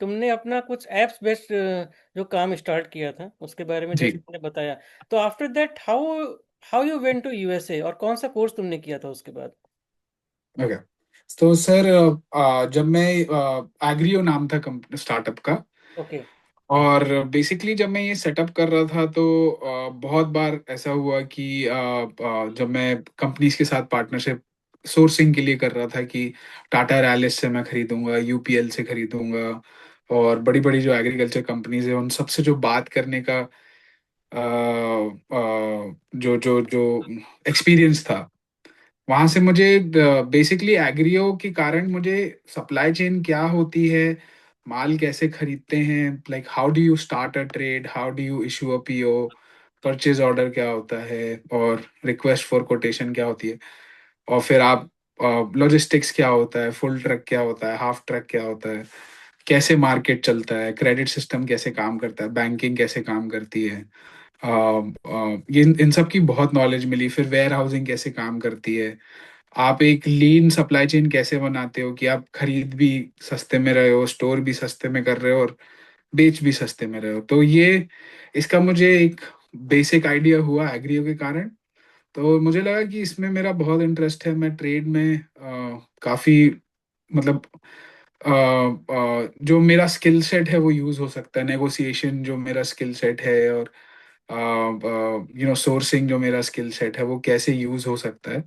तुमने अपना कुछ एप्स बेस्ड जो काम स्टार्ट किया था उसके बारे में जैसे जी। तुमने बताया, तो after that how how you went to USA और कौन सा कोर्स तुमने किया था उसके बाद? ओके। तो सर, जब मैं एग्रियो नाम था स्टार्टअप का। ओके। और बेसिकली जब मैं ये सेटअप कर रहा था तो बहुत बार ऐसा हुआ कि जब मैं कंपनीज के साथ पार्टनरशिप सोर्सिंग के लिए कर रहा था कि टाटा रैलिस से मैं खरीदूंगा, यूपीएल से खरीदूंगा, और बड़ी बड़ी जो एग्रीकल्चर कंपनीज है उन सबसे जो बात करने का जो जो जो एक्सपीरियंस था, वहां से मुझे बेसिकली एग्रीओ के कारण मुझे सप्लाई चेन क्या होती है, माल कैसे खरीदते हैं, like how do you start a trade, how do you issue a PO, purchase order क्या होता है, और रिक्वेस्ट फॉर कोटेशन क्या होती है, और फिर आप लॉजिस्टिक्स क्या होता है, फुल ट्रक क्या होता है, हाफ ट्रक क्या होता है, कैसे मार्केट चलता है, क्रेडिट सिस्टम कैसे काम करता है, बैंकिंग कैसे काम करती है। ये इन सब की बहुत नॉलेज मिली। फिर वेयर हाउसिंग कैसे काम करती है, आप एक लीन सप्लाई चेन कैसे बनाते हो कि आप खरीद भी सस्ते में रहे हो, स्टोर भी सस्ते में कर रहे हो, और बेच भी सस्ते में रहे हो। तो ये इसका मुझे एक बेसिक आइडिया हुआ एग्रीओ के कारण। तो मुझे लगा कि इसमें मेरा बहुत इंटरेस्ट है, मैं ट्रेड में काफी, मतलब जो मेरा स्किल सेट है वो यूज हो सकता है, नेगोशिएशन जो मेरा स्किल सेट है, और सोर्सिंग जो मेरा स्किल सेट है वो कैसे यूज हो सकता है।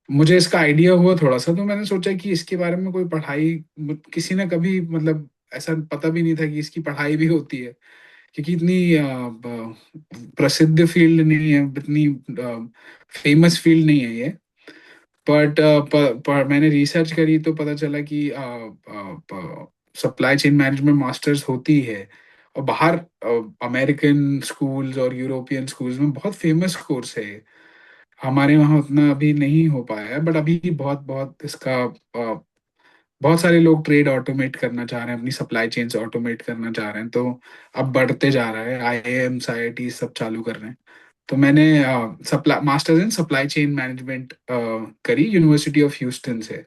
मुझे इसका आइडिया हुआ थोड़ा सा, तो मैंने सोचा कि इसके बारे में कोई पढ़ाई, किसी ने कभी, मतलब ऐसा पता भी नहीं था कि इसकी पढ़ाई भी होती है, क्योंकि इतनी प्रसिद्ध फील्ड नहीं है, इतनी फेमस फील्ड नहीं है ये। बट मैंने रिसर्च करी तो पता चला कि सप्लाई चेन मैनेजमेंट मास्टर्स होती है, और बाहर अमेरिकन स्कूल्स और यूरोपियन स्कूल्स में बहुत फेमस कोर्स है ये। हमारे वहाँ उतना अभी नहीं हो पाया है, बट अभी बहुत बहुत इसका बहुत सारे लोग ट्रेड ऑटोमेट करना चाह रहे हैं, अपनी सप्लाई चेन्स ऑटोमेट करना चाह रहे हैं, तो अब बढ़ते जा रहा है, आईआईएम्स आईआईटी सब चालू कर रहे हैं। तो मैंने supply masters in supply chain management करी यूनिवर्सिटी ऑफ ह्यूस्टन से।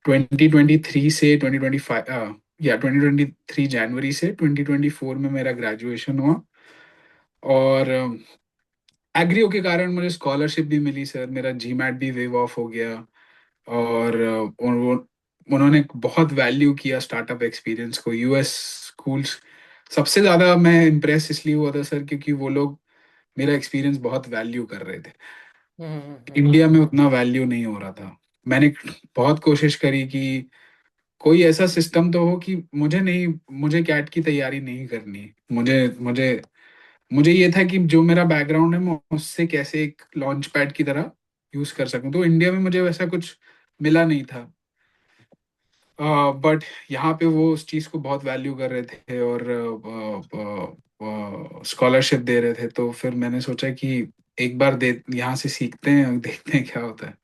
2023 से 2025, या 2023 जनवरी से 2024 में मेरा ग्रेजुएशन हुआ। और एग्रीओ के कारण मुझे स्कॉलरशिप भी मिली सर, मेरा जीमैट भी वेव ऑफ हो गया। और उन्होंने बहुत वैल्यू किया स्टार्टअप एक्सपीरियंस को, यूएस स्कूल्स। सबसे ज़्यादा मैं इम्प्रेस इसलिए हुआ था सर क्योंकि वो लोग मेरा एक्सपीरियंस बहुत वैल्यू कर रहे थे। हम्म। इंडिया में उतना वैल्यू नहीं हो रहा था। मैंने बहुत कोशिश करी कि कोई ऐसा सिस्टम तो हो कि मुझे कैट की तैयारी नहीं करनी। मुझे मुझे मुझे ये था कि जो मेरा बैकग्राउंड है मैं उससे कैसे एक लॉन्च पैड की तरह यूज कर सकूं। तो इंडिया में मुझे वैसा कुछ मिला नहीं था। बट यहाँ पे वो उस चीज़ को बहुत वैल्यू कर रहे थे, और स्कॉलरशिप दे रहे थे। तो फिर मैंने सोचा कि एक बार दे यहाँ से सीखते हैं, देखते हैं क्या होता है।